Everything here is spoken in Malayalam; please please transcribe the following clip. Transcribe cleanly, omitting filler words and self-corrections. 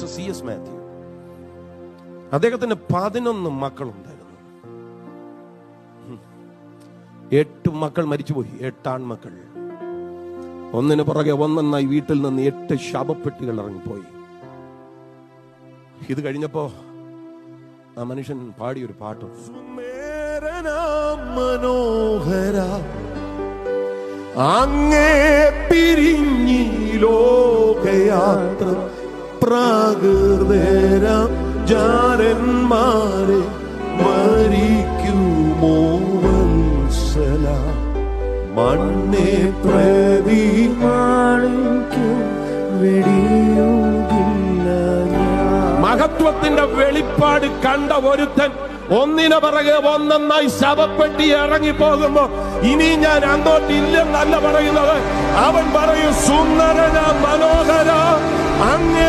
Pastor C.S. മാത്യു. അദ്ദേഹത്തിന് 11 മക്കളുണ്ടായിരുന്നു. 8 മക്കൾ മരിച്ചുപോയി. 8 ആൺമക്കൾ. ഒന്നിന് പുറകെ ഒന്നൊന്നായി വീട്ടിൽ നിന്ന് 8 ശവപ്പെട്ടികൾ ഇറങ്ങിപ്പോയി. ഇത് കഴിഞ്ഞപ്പോ ആ മനുഷ്യൻ പാടിയൊരു പാട്ട്, മനോഹര അങ്ങേ പിരിഞ്ഞി ലോകയാത്ര പ്രാകൃതരാം ജാരന്മാരെ മരിക്കുമോ വത്സല മണ്ണെ പ്രതി മഹത്വത്തിന്റെ വെളിപ്പാട് കണ്ട ഒരുത്തൻ ഒന്നിനു പിറകെ ഒന്നൊന്നായി ശവപ്പെട്ടി ഇറങ്ങി പോകുമ്പോ ഇനി ഞാൻ അങ്ങോട്ടില്ലെന്നല്ല പറയുന്നത്. അവൻ പറയും, സുന്ദരന മനോഹര അങ്ങേ